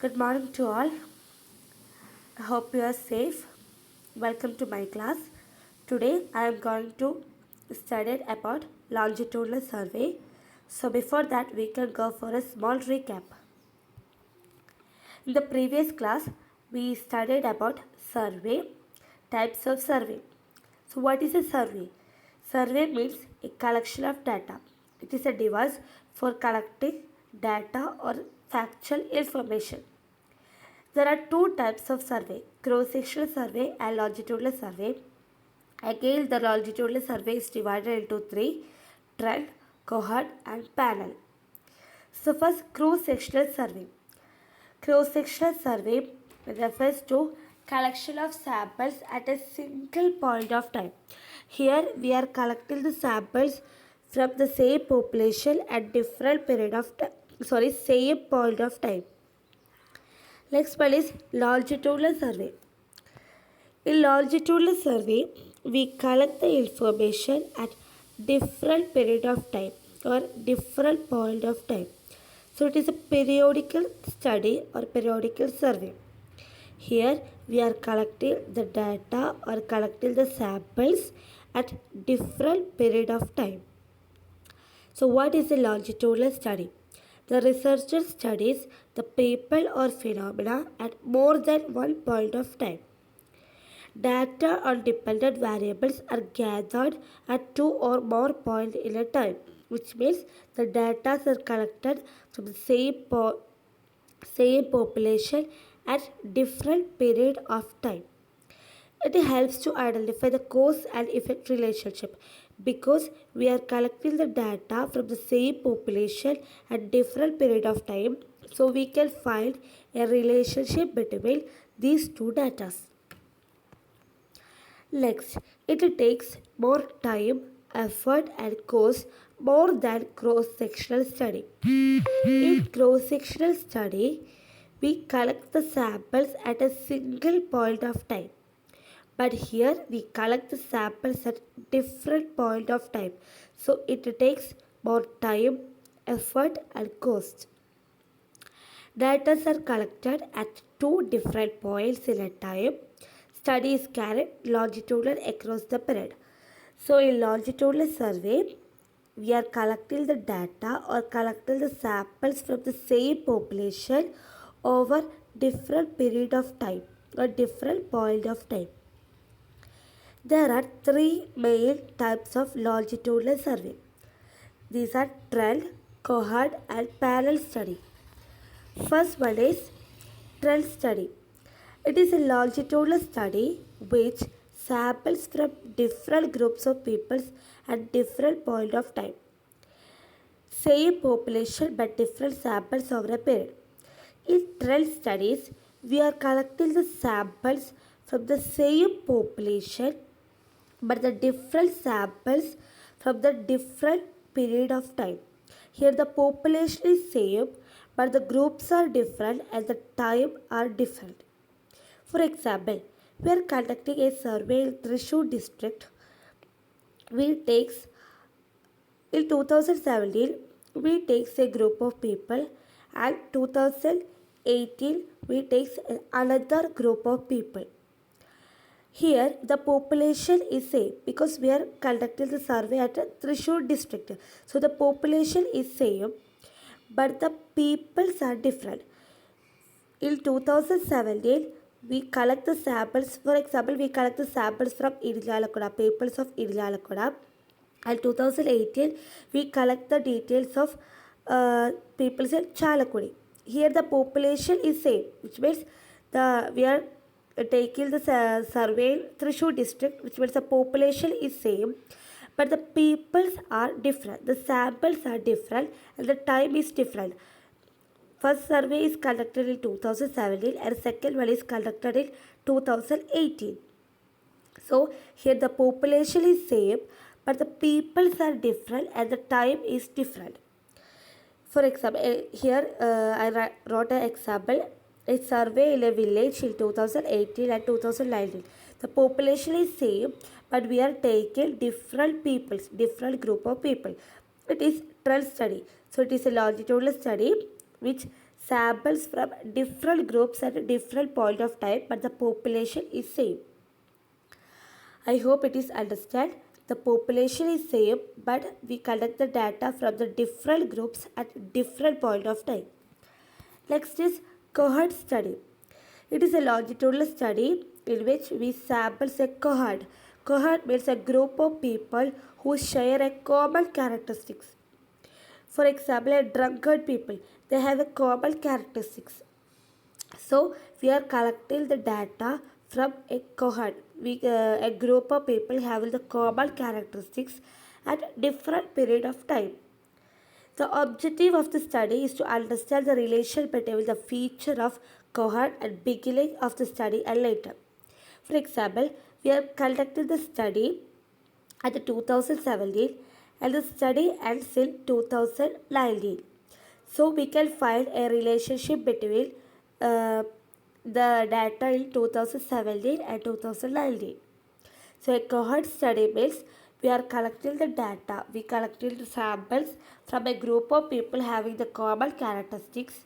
Good morning to all. I hope you are safe. Welcome to my class. Today I am going to study about longitudinal survey. So before that we can go for a small recap. In the previous class we studied about survey, types of survey. So what is a survey? Survey means a collection of data. It is a device for collecting data or factual information. There are two types of survey, cross-sectional survey and longitudinal survey. Again, the longitudinal survey is divided into three, trend, cohort and panel. So first, cross-sectional survey. Cross-sectional survey refers to collection of samples at a single point of time. Here we are collecting the samples from the same population at different period of time. Same point of time. Next one is longitudinal survey. In longitudinal survey, we collect the information at different period of time or different point of time. So it is a periodical study or periodical survey. Here we are collecting the data or collecting the samples at different period of time. So what is a longitudinal study? The researcher studies the people or phenomena at more than one point of time. Data on dependent variables are gathered at two or more points in a time, which means the data are collected from the same population at different period of time. It helps to identify the cause and effect relationship because we are collecting the data from the same population at different period of time, so we can find a relationship between these two data. Next, it takes more time, effort and cost more than cross-sectional study. In cross-sectional study, we collect the samples at a single point of time. But here we collect the samples at different point of time. So it takes more time, effort and cost. Data are collected at two different points in a time. Study is carried longitudinal across the period. So in longitudinal survey, we are collecting the data or collecting the samples from the same population over different period of time or different point of time. There are three main types of longitudinal survey. These are trend, cohort and panel study. First one is trend study. It is a longitudinal study which samples from different groups of people at different point of time. Same population but different samples over a period. In trend studies, we are collecting the samples from the same population but the different samples from the different period of time. Here the population is same but the groups are different and the time are different. For example, we are conducting a survey in Thrissur district. We takes in 2017 we takes a group of people and 2018 we takes another group of people. Here the population is same because we are conducting the survey at Thrissur district. So the population is same but the peoples are different. In 2017 we collect the samples. For example, we collect the samples from Irilalakuda, peoples of Irilalakuda. And 2018 we collect the details of peoples in Chalakudi. Here the population is same, which means we are taking the survey in Thrissur district, which means the population is same but the peoples are different, the samples are different and the time is different. First survey is conducted in 2017 and second one is conducted in 2018. So here the population is same but the peoples are different and the time is different. For example, here I wrote an example. A survey in a village in 2018 and 2019. The population is same but we are taking different peoples, different group of people. It is trend study. So it is a longitudinal study which samples from different groups at a different point of time, but the population is same. I hope it is understand. The population is same, but we collect the data from the different groups at different point of time. Next is cohort study. It is a longitudinal study in which we sample a cohort. Cohort means a group of people who share a common characteristics. For example, a drunkard people, they have a common characteristics. So we are collecting the data from a cohort. A group of people having the common characteristics at different period of time. The objective of the study is to understand the relation between the feature of cohort at beginning of the study and later. For example, we are conducting the study at the 2017 and the study ends in 2019. So we can find a relationship between the data in 2017 and 2019. So a cohort study means we are collecting the data, we collecting the samples from a group of people having the common characteristics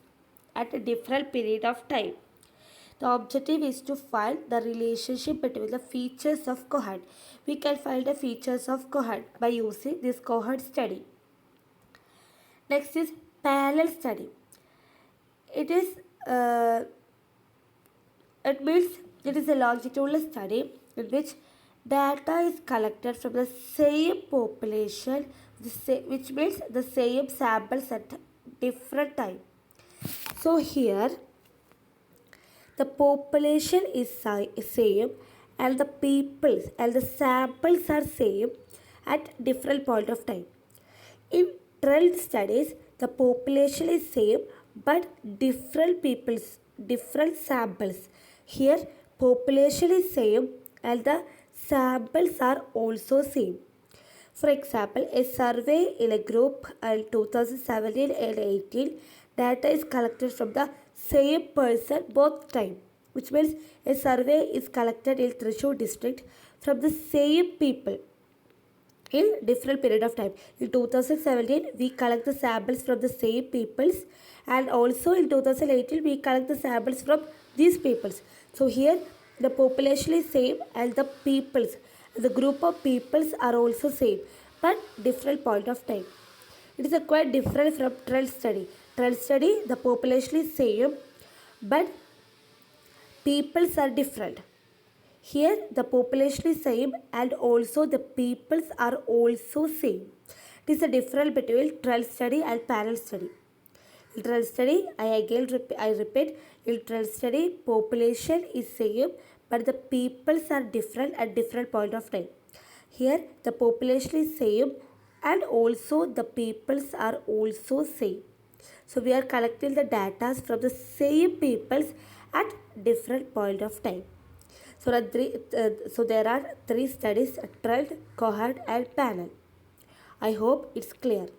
at a different period of time. The objective is to find the relationship between the features of cohort. We can find the features of cohort by using this cohort study. Next is parallel study. It is it means it is a longitudinal study in which data is collected from the same population, which means the same samples at different time. So here the population is same and the peoples and the samples are same at different point of time. In trend studies, the population is same but different peoples, different samples. Here population is same and the samples are also same. For example, a survey in a group in 2017 and 18, data is collected from the same person both time, which means a survey is collected in Thrissur district from the same people in different period of time. In 2017, we collect the samples from the same peoples, and also in 2018, we collect the samples from these peoples. So here the population is same and the peoples, the group of peoples are also same, but different point of time. It is quite different from trend study. Trend study, the population is same, but peoples are different. Here the population is same and also the peoples are also same. It is a difference between trend study and parallel study. In trend study, I repeat, in trend study, population is same but the peoples are different at different point of time. Here the population is same and also the peoples are also same. So we are collecting the data from the same peoples at different point of time. So there are three studies: trend, cohort, and panel. I hope it's clear.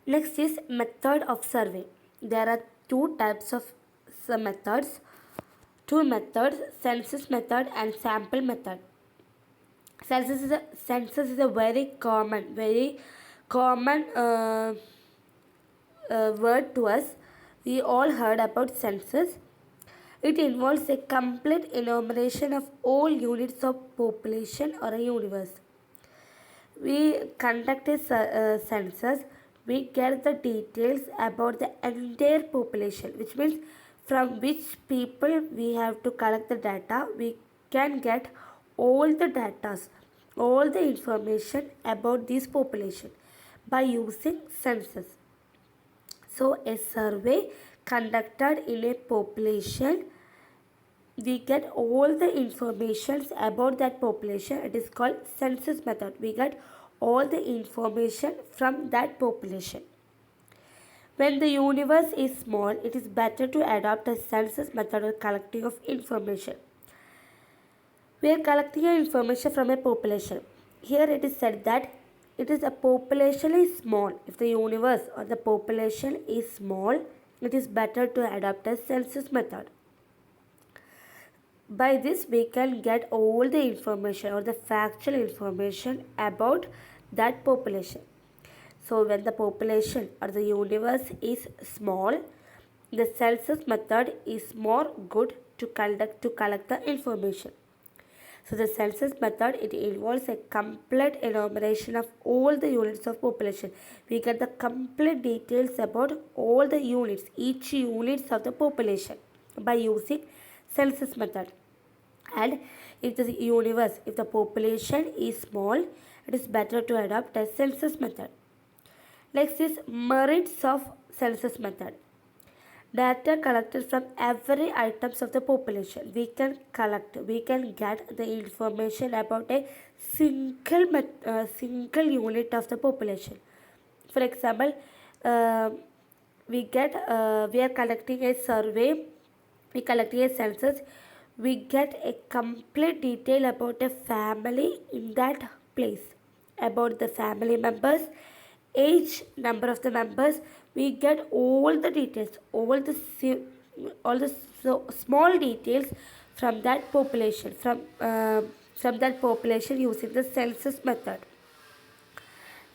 Next is method of survey. There are two types of methods. Two methods: census method and sample method. Census is a very common word to us. We all heard about census. It involves a complete enumeration of all units of population or a universe. We conduct a census. We get the details about the entire population, which means from which people we have to collect the data. We can get all the data, all the information about this population by using census. So a survey conducted in a population, we get all the information about that population. It is called census method. We get all the information from that population. When the universe is small, it is better to adopt a census method of collecting of information. We are collecting information from a population. Here it is said that it is a population is small. If the universe or the population is small, it is better to adopt a census method. By this, we can get all the information or the factual information about that population. So when the population or the universe is small, the census method is more good to collect the information. So the census method, it involves a complete enumeration of all the units of population. We get the complete details about all the units, each units of the population by using census method. And if if the population is small, it is better to adopt a census method. Next is merits of census method. Data collected from every items of the population. We can get the information about a single unit of the population. For example, uh, we are collecting a survey, we collecting a census, we get a complete detail about a family in that place, about the family members, age, number of the members. We get all the details, all the small details from that population, from that population using the census method.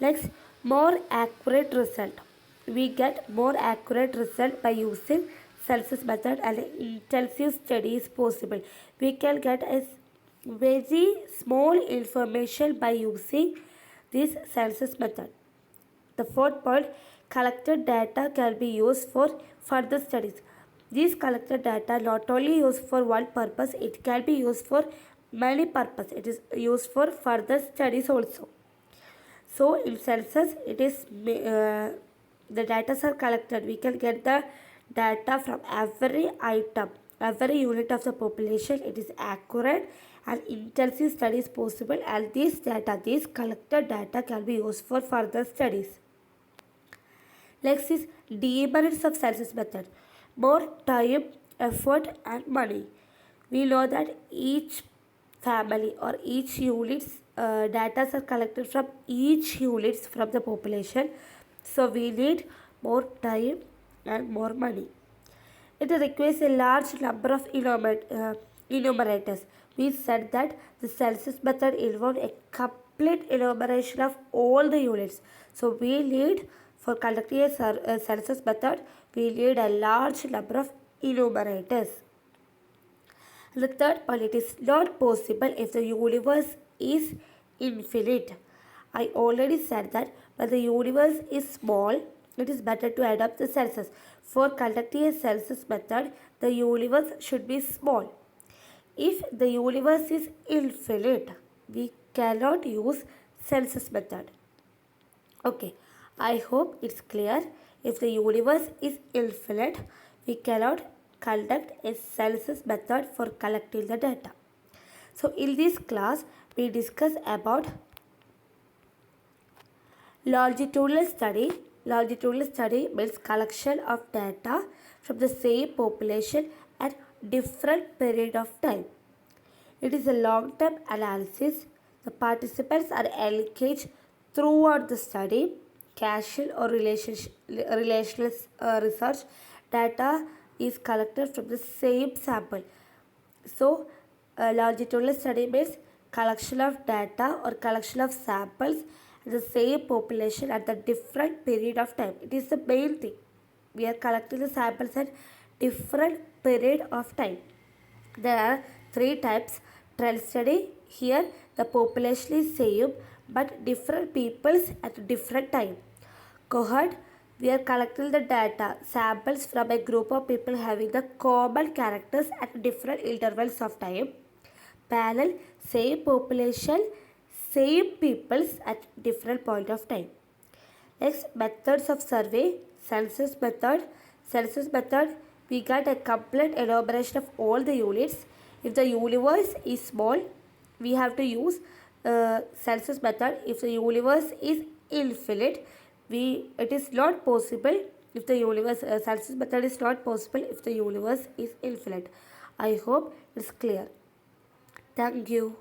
Next, more accurate result. We get more accurate result by using census method, and intensive study is possible. We can get a very small information by using this census method. The fourth point, collected data can be used for further studies. These collected data not only used for one purpose, it can be used for many purposes. It is used for further studies also. So in census, the data are collected. We can get the data from every item, every unit of the population. It is accurate and intensive studies possible, and these collected data can be used for further studies. Next is demerits of census method. More time, effort and money. We know that each family or each units data are collected from each units from the population. So we need more time and more money. It requires a large number of enumerators. We said that the census method involved a complete enumeration of all the units. So we need, for conducting a census method, we need a large number of enumerators. The third point, it is not possible if the universe is infinite. I already said that when the universe is small, it is better to adopt the census. For conducting a census method, the universe should be small. If the universe is infinite, we cannot use census method. Okay, I hope it's clear. If the universe is infinite, we cannot conduct a census method for collecting the data. So in this class, we discuss about longitudinal study. Longitudinal study means collection of data from the same population at different period of time. It is a long-term analysis. The participants are engaged throughout the study. Casual or relational research data is collected from the same sample. So, longitudinal study means collection of data or collection of samples in the same population at the different period of time. It is the main thing. We are collecting the samples at different period of time. There are three types. Trend study. Here the population is same but different peoples at different time. Cohort, we are collecting the data, samples from a group of people having the common characters at different intervals of time. Panel, same population, same peoples at different point of time. Next, methods of survey, census method. Census method, we got a complete enumeration of all the units. If the universe is small, we have to use census method. If the universe is infinite, it is not possible if the universe census method is not possible if the universe is infinite. I hope it's clear. Thank you.